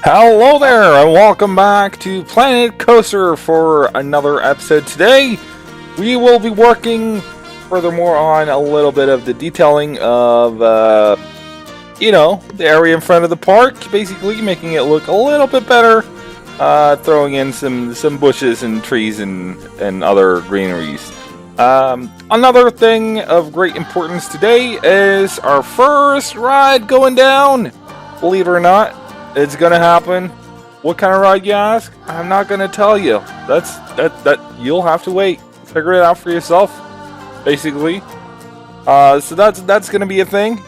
Hello there, and welcome back to Planet Coaster for another episode. Today, we will be working furthermore on a little bit of the detailing of, the area in front of the park. Basically, making it look a little bit better. Throwing in some bushes and trees and other greeneries. Another thing of great importance today is our first ride going down. Believe it or not, it's gonna happen. What kind of ride, you ask? I'm not gonna tell you. That you'll have to wait. Figure it out for yourself. Basically. So that's gonna be a thing,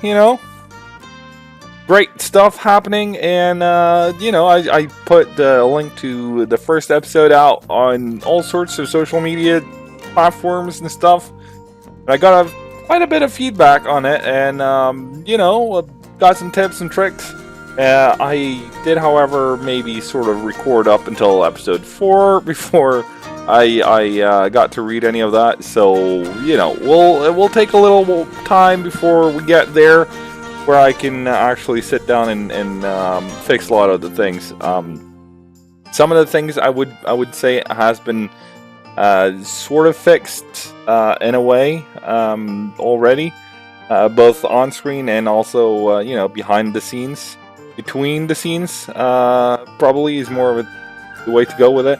Great stuff happening, and I put the link to the first episode out on all sorts of social media platforms and stuff. And I got quite a bit of feedback on it, and got some tips and tricks. I did, however, maybe sort of record up until episode 4 before I got to read any of that. So we'll take a little time before we get there, where I can actually sit down and fix a lot of the things. Some of the things I would say has been sort of fixed in a way already, both on screen and also behind the scenes. Between the scenes, probably is more of the way to go with it.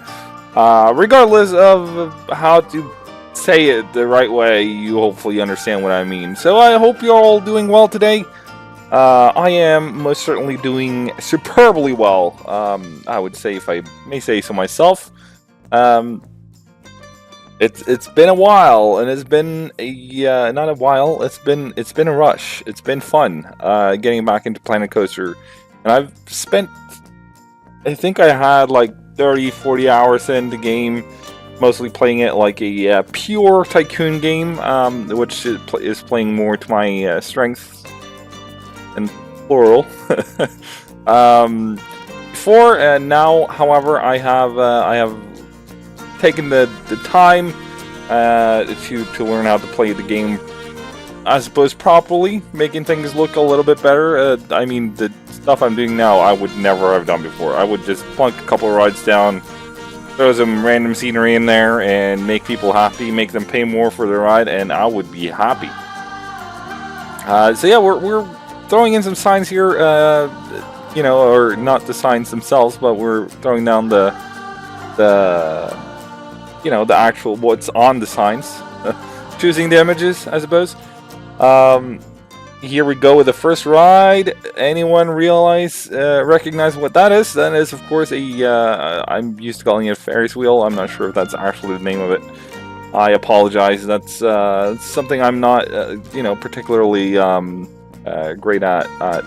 Regardless of how to say it the right way, you hopefully understand what I mean. So I hope you're all doing well today. I am most certainly doing superbly well. I would say, if I may say so myself. It's been a while, and it's been not a while. It's been a rush. It's been fun getting back into Planet Coaster. And I've spent, I think I had like 30-40 hours in the game, mostly playing it like a pure tycoon game, which is playing more to my strength and plural. Before and now, however, I have taken the time to learn how to play the game, I suppose, properly, making things look a little bit better. I mean, the stuff I'm doing now, I would never have done before. I would just plunk a couple of rides down, throw some random scenery in there, and make people happy, make them pay more for their ride, and I would be happy. So yeah, we're throwing in some signs here, or not the signs themselves, but we're throwing down the actual what's on the signs, choosing the images, I suppose. Here we go with the first ride. Anyone recognize what that is? That is, of course, I'm used to calling it a Ferris wheel. I'm not sure if that's actually the name of it. I apologize. That's something I'm not, particularly great at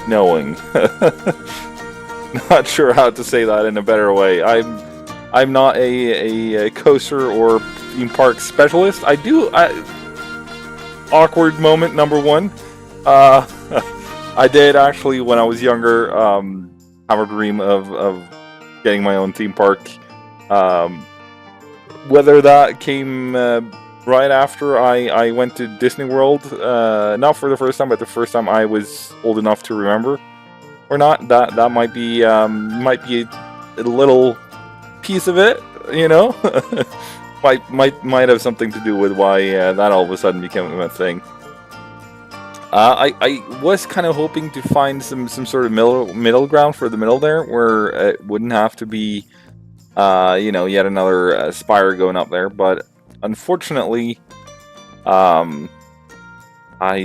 knowing. Not sure how to say that in a better way. I'm not a coaster or theme park specialist. Awkward moment number one. I did actually, when I was younger, have a dream of getting my own theme park. Whether that came right after I went to Disney World, not for the first time, but the first time I was old enough to remember, or not, that might be a little piece of it, might have something to do with why that all of a sudden became a thing. I was kind of hoping to find some sort of middle ground for the middle there, where it wouldn't have to be, yet another spire going up there. But unfortunately, I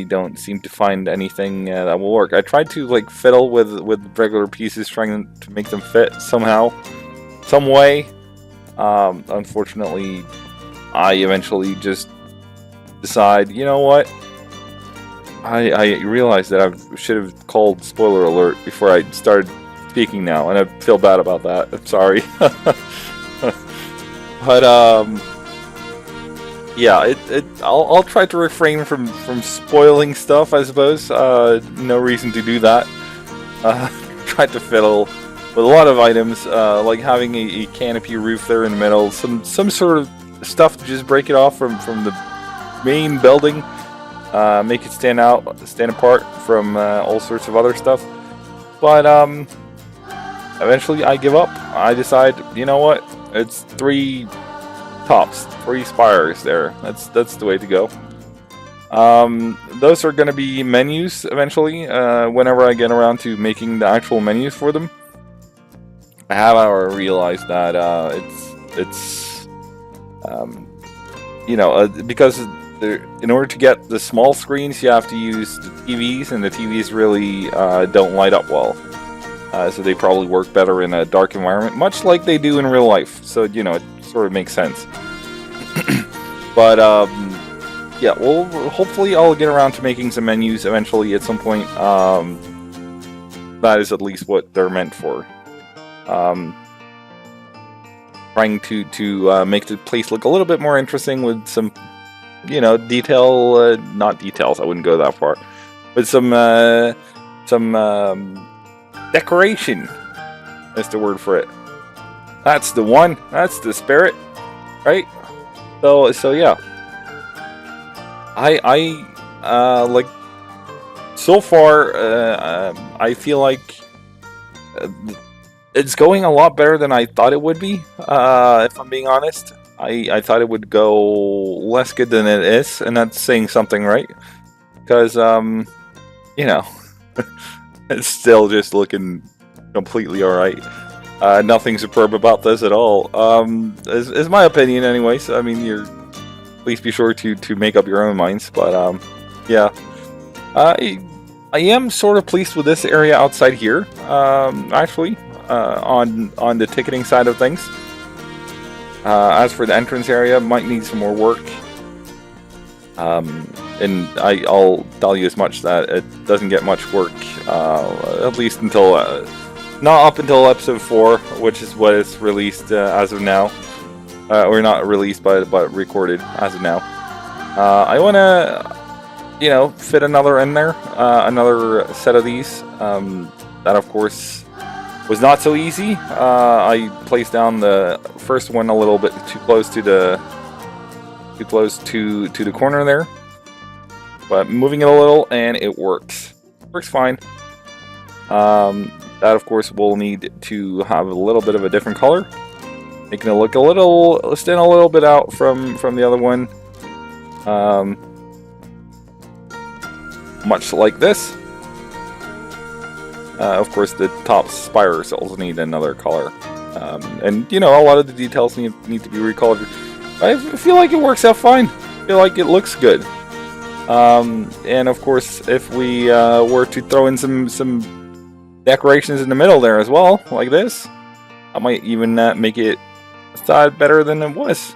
don't seem to find anything that will work. I tried to fiddle with regular pieces, trying to make them fit somehow, some way. Unfortunately, I eventually just decide, you know what? I realized that I should have called spoiler alert before I started speaking now, and I feel bad about that. I'm sorry. But yeah, I'll try to refrain from spoiling stuff, I suppose. No reason to do that. Tried to fiddle with a lot of items, like having a canopy roof there in the middle, some sort of stuff to just break it off from the main building, make it stand apart from all sorts of other stuff. but eventually I give up. I decide, you know what? It's 3 tops, 3 spires there. That's the way to go. Those are going to be menus eventually. Whenever I get around to making the actual menus for them, I have realized that it's because in order to get the small screens, you have to use the TVs, and the TVs really don't light up well. So they probably work better in a dark environment, much like they do in real life. So, it sort of makes sense. But, yeah, well, hopefully I'll get around to making some menus eventually at some point. That is at least what they're meant for. Trying to make the place look a little bit more interesting with some, not details, I wouldn't go that far, but some decoration is the word for it. That's the one. That's the spirit, right? So yeah. I like so far. I feel like it's going a lot better than I thought it would be. If I'm being honest, I thought it would go less good than it is, and that's saying something, right? Because it's still just looking completely alright. Nothing superb about this at all. Is my opinion anyways. I mean, please be sure to make up your own minds. But yeah. I am sort of pleased with this area outside here, actually, on the ticketing side of things. As for the entrance area, might need some more work. And I'll tell you as much that it doesn't get much work, at least until, not up until episode 4, which is what is released as of now. Or not released, but recorded as of now. I want to, fit another in there, another set of these. That, of course, was not so easy. I placed down the first one a little bit too close to the corner there, but moving it a little and it works fine. That of course will need to have a little bit of a different color, making it look stand a little bit out from the other one, much like this. Of course, the top spire cells need another color, and a lot of the details need to be recolored. I feel like it works out fine. I feel like it looks good. And of course, if we were to throw in some decorations in the middle there as well, like this, I might even make it a thought better than it was.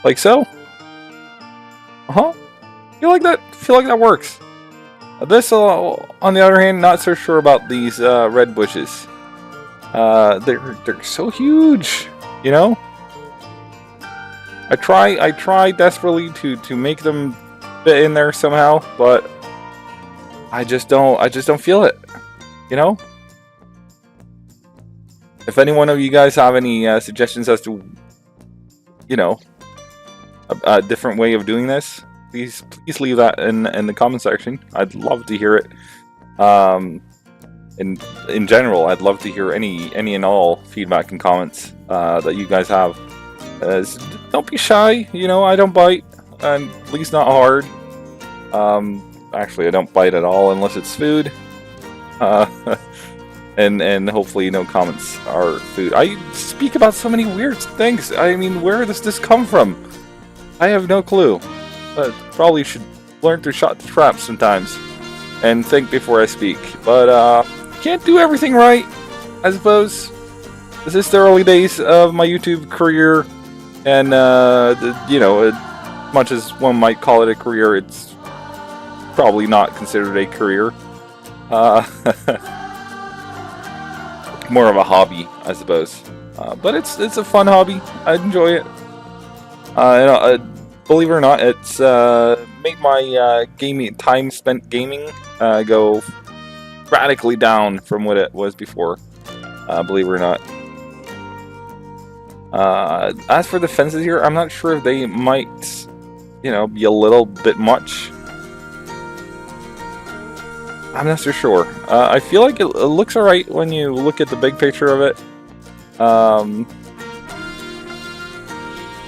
Like so. Feel like that works. This, on the other hand, not so sure about these red bushes. They're so huge, I try desperately to make them fit in there somehow, but I just don't feel it, If any one of you guys have any suggestions as to, a different way of doing this, please leave that in the comment section. I'd love to hear it. In general, I'd love to hear any and all feedback and comments that you guys have. Don't be shy, I don't bite, and at least not hard. Actually, I don't bite at all unless it's food. And hopefully no comments are food. I speak about so many weird things. I mean, where does this come from? I have no clue. But probably should learn to shot the trap sometimes and think before I speak. But can't do everything right, I suppose. This is the early days of my YouTube career. And, much as one might call it a career, it's probably not considered a career. More of a hobby, I suppose. But it's a fun hobby. I enjoy it. Believe it or not, it's made my time spent gaming go radically down from what it was before. Believe it or not. As for the fences here, I'm not sure if they might, be a little bit much. I'm not so sure. I feel like it looks alright when you look at the big picture of it.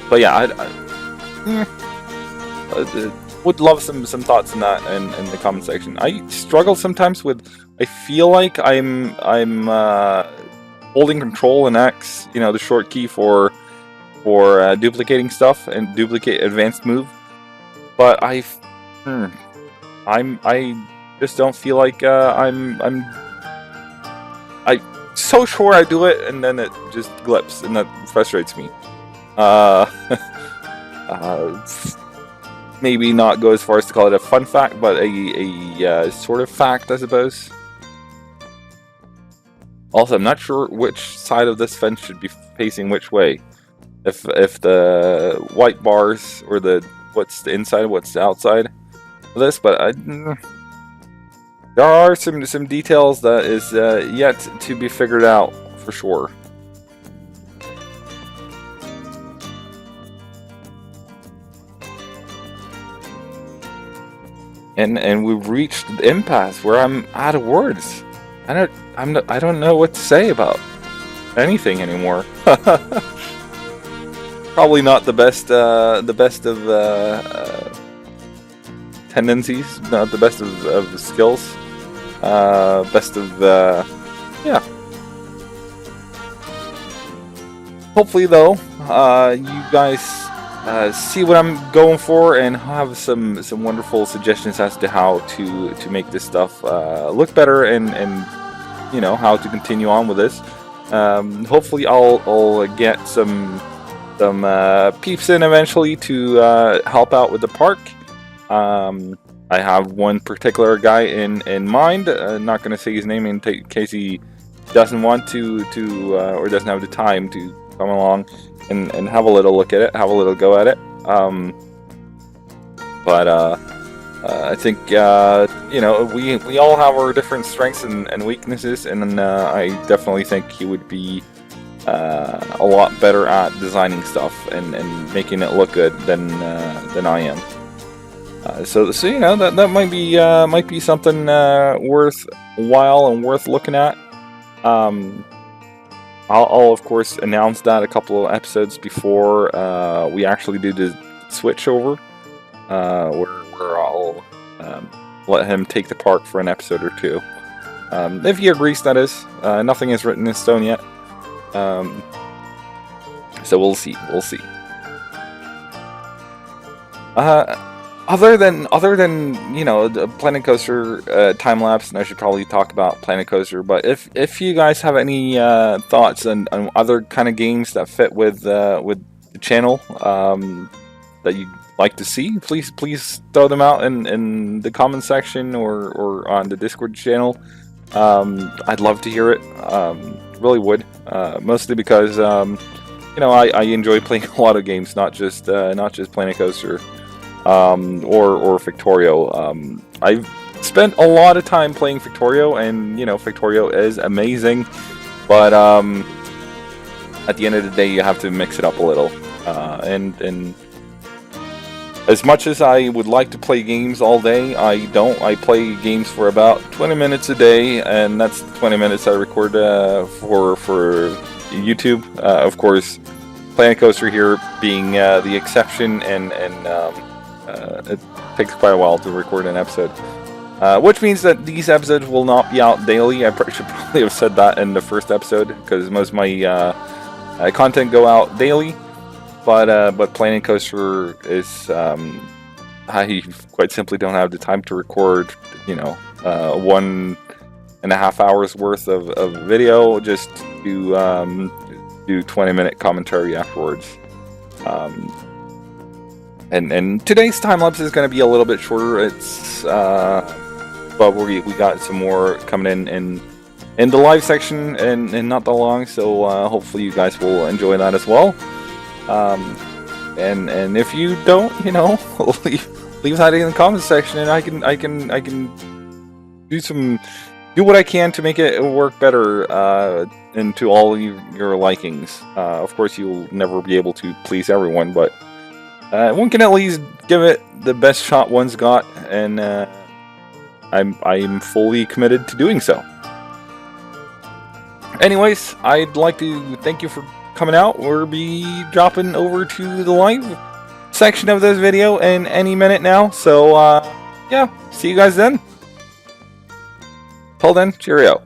But yeah, would love some thoughts on that in the comment section. I struggle sometimes with. I feel like I'm holding Control and X, the short key for duplicating stuff and duplicate advanced move. But I just don't feel like I'm so sure I do it, and then it just glips, and that frustrates me. Maybe not go as far as to call it a fun fact, but a sort of fact, I suppose. Also, I'm not sure which side of this fence should be facing which way. If the white bars, or what's the inside, what's the outside of this, but there are some details that is yet to be figured out for sure. And we've reached the impasse where I'm out of words. I don't know what to say about anything anymore. Probably not the best of tendencies, not the best of skills. Best of yeah. Hopefully, though, you guys see what I'm going for and have some wonderful suggestions as to how to make this stuff look better, and how to continue on with this. Hopefully, I'll get some peeps in eventually to help out with the park. I have one particular guy in mind. Not going to say his name in case he doesn't want to or doesn't have the time to come along and have a little look at it, have a little go at it. But I think we all have our different strengths and weaknesses, and I definitely think he would be a lot better at designing stuff and making it look good than I am. So that might be something worthwhile and worth looking at. I'll of course announce that a couple of episodes before we actually do the switch over, where I'll let him take the park for an episode or two, if he agrees. That is, nothing is written in stone yet. So we'll see. Other than the Planet Coaster time lapse, and I should probably talk about Planet Coaster. But if you guys have any thoughts on other kind of games that fit with the channel that you'd like to see, please throw them out in the comment section or on the Discord channel. I'd love to hear it. Really would. Mostly because I enjoy playing a lot of games, not just Planet Coaster. Or Victorio. I've spent a lot of time playing Victorio, and Victorio is amazing, but at the end of the day, you have to mix it up a little. And as much as I would like to play games all day, I don't. I play games for about 20 minutes a day, and that's the 20 minutes I record for YouTube. Of course, Planet Coaster here being the exception, and it takes quite a while to record an episode, which means that these episodes will not be out daily. I should probably have said that in the first episode, because most of my content go out daily, but Planet Coaster is I quite simply don't have the time to record 1.5 hours worth of video just to do 20-minute commentary afterwards. And today's time lapse is going to be a little bit shorter. It's but we got some more coming in the live section and not that long. So hopefully you guys will enjoy that as well. And if you don't, leave that in the comment section, and I can do what I can to make it work better into all your likings. Of course, you'll never be able to please everyone, but one can at least give it the best shot one's got, and I'm fully committed to doing so. Anyways, I'd like to thank you for coming out. We'll be dropping over to the live section of this video in any minute now. So, yeah, see you guys then. Till then, cheerio.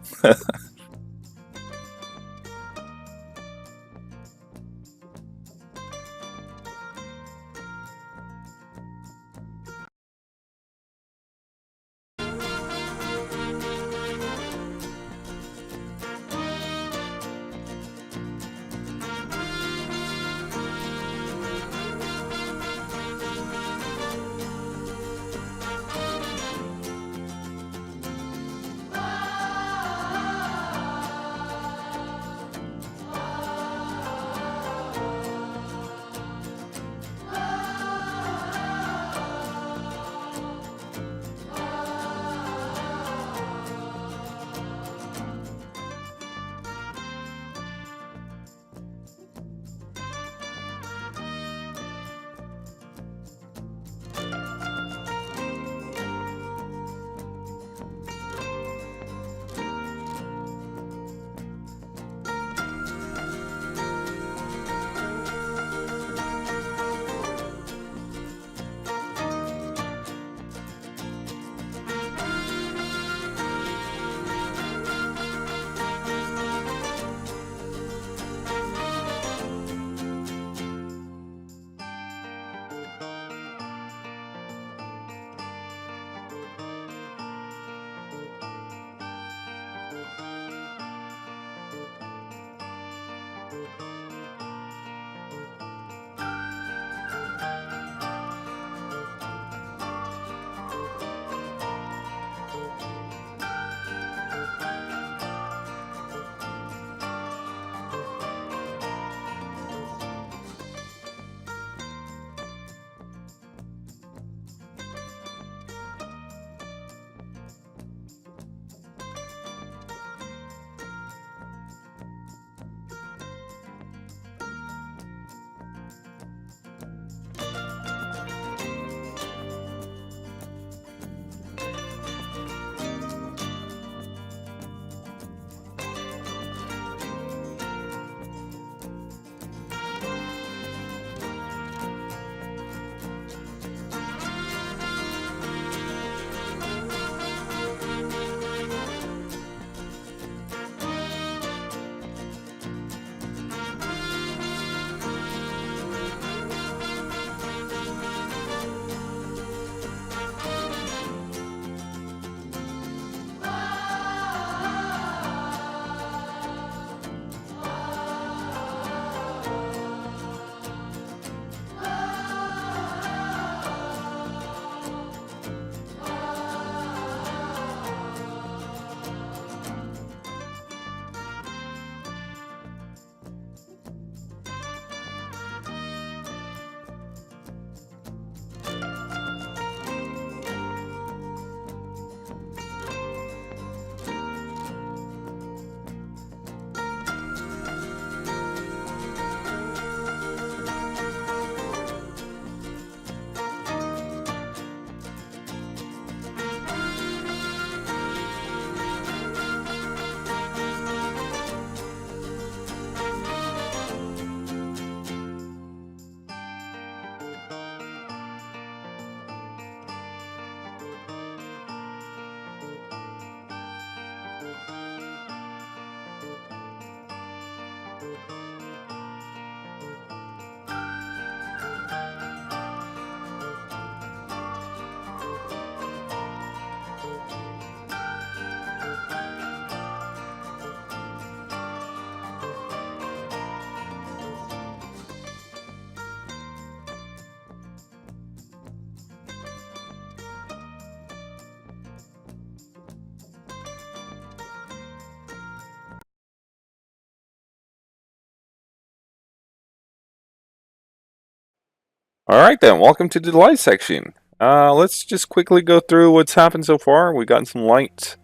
Alright then, welcome to the light section. Let's just quickly go through what's happened so far. We've gotten some lights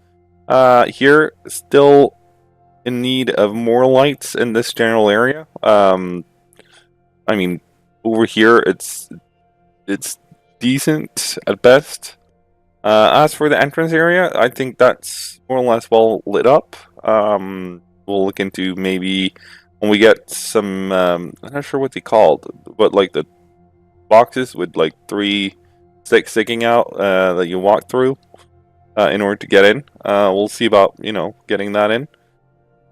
here, still in need of more lights in this general area. I mean, over here it's decent at best. As for the entrance area, I think that's more or less well lit up. We'll look into maybe when we get some. I'm not sure what they called, but like the boxes with like 3 sticks sticking out that you walk through in order to get in. We'll see about getting that in.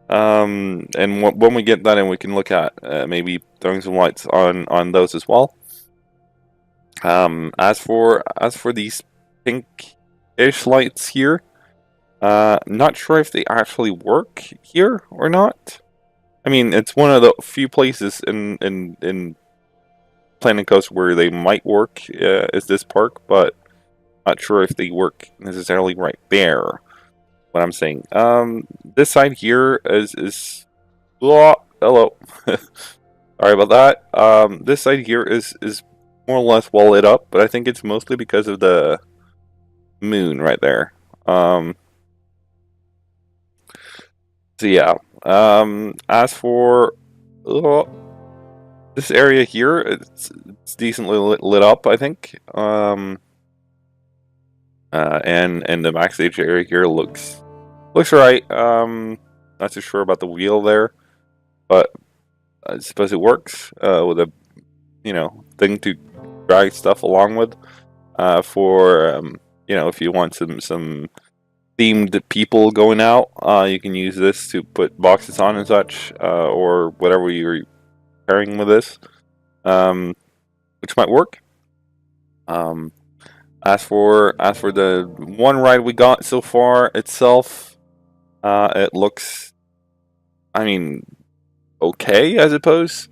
And when we get that in, we can look at maybe throwing some lights on those as well. As for these pink-ish lights here, not sure if they actually work here or not. I mean, it's one of the few places in Planet Coast where they might work is this park, but not sure if they work necessarily right there. What I'm saying. This side here is oh, hello. Sorry about that. This side here is more or less well lit up, but I think it's mostly because of the moon right there. So yeah. As for this area here, it's decently lit up, I think. And the backstage area here looks right. Not too sure about the wheel there, but I suppose it works with a thing to drag stuff along with. For if you want some themed people going out, you can use this to put boxes on and such, or whatever you're pairing with this, which might work. As for the one ride we got so far itself, it looks, I mean, okay, I suppose.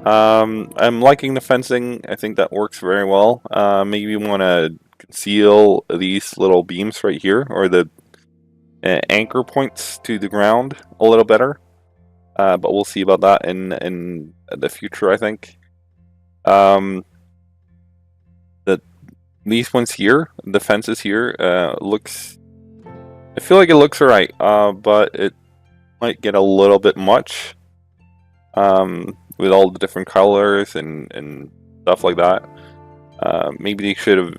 I'm liking the fencing. I think that works very well. Maybe you want to conceal these little beams right here, or the anchor points to the ground a little better. But we'll see about that in the future, I think. These ones here, the fences here, looks. I feel like it looks alright, but it might get a little bit much. With all the different colors and stuff like that. Maybe they should have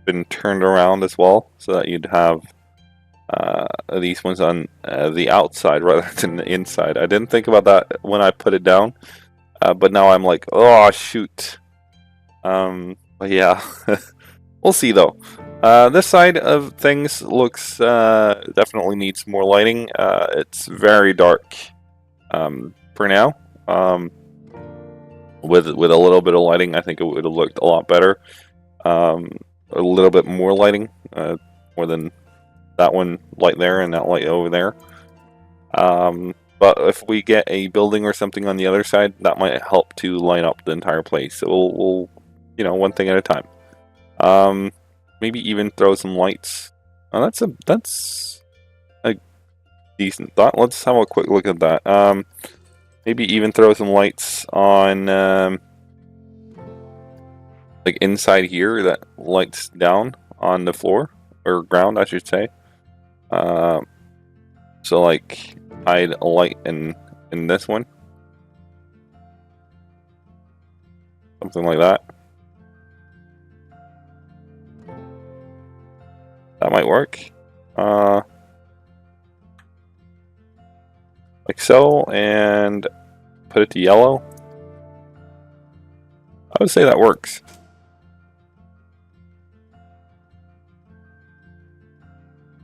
been turned around as well, so that you'd have these ones on the outside rather than the inside. I didn't think about that when I put it down, but now I'm like, oh shoot. But yeah, we'll see though. This side of things looks definitely needs more lighting. It's very dark for now. With a little bit of lighting, I think it would have looked a lot better. A little bit more lighting, more than that one light there and that light over there. But if we get a building or something on the other side, that might help to line up the entire place. So we'll one thing at a time. Maybe even throw some lights. Oh, that's a decent thought. Let's have a quick look at that. Maybe even throw some lights on, like inside here that lights down on the floor or ground, I should say. So like hide a light in this one, something like that. That might work. Like so, and put it to yellow. I would say that works.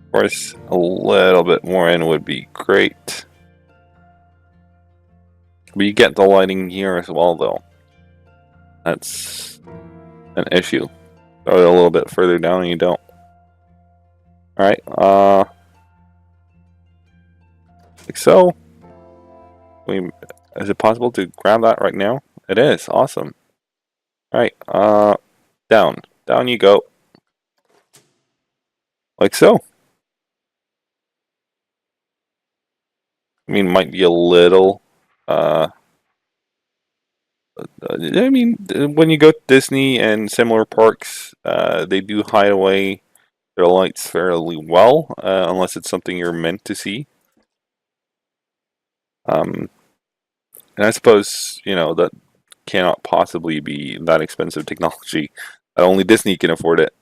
Of course, a little bit more in would be great. But you get the lighting here as well, though. That's an issue. Throw it a little bit further down and you don't. Alright, like so. Is it possible to grab that right now? It is. Awesome. Alright, down. Down you go. Like so. I mean, might be a little, I mean, when you go to Disney and similar parks, they do hide away their lights fairly well, unless it's something you're meant to see. And I suppose, that cannot possibly be that expensive technology. Only Disney can afford it.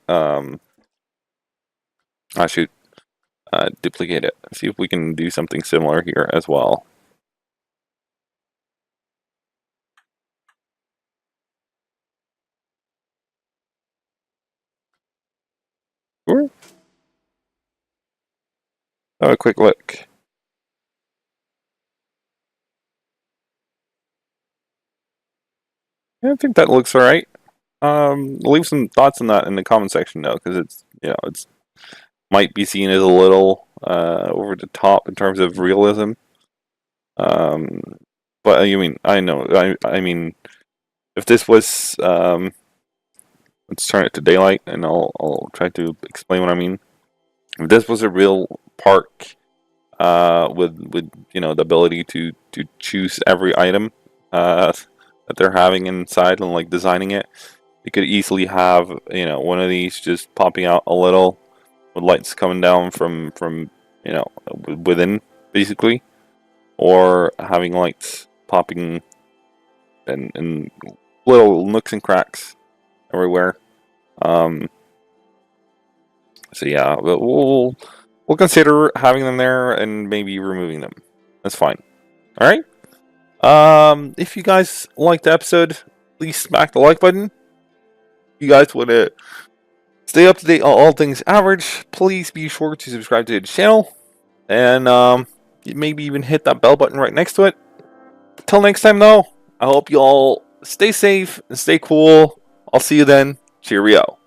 Ah, shoot. Duplicate it. See if we can do something similar here as well. Sure. Have a quick look. Yeah, I think that looks alright. Leave some thoughts on that in the comment section though, because it's might be seen as a little over the top in terms of realism. Um, but I mean, I know. I mean, if this was, let's turn it to daylight, and I'll try to explain what I mean. If this was a real park, with the ability to choose every item, that they're having inside and like designing it, you could easily have one of these just popping out a little with lights coming down from within basically, or having lights popping in little nooks and cracks everywhere. Um, so yeah, we'll consider having them there and maybe removing them. That's fine. All right. If you guys liked the episode, please smack the like button. If you guys want to stay up to date on all things average, please be sure to subscribe to the channel and maybe even hit that bell button right next to it. Till next time, though, I hope you all stay safe and stay cool. I'll see you then. Cheerio.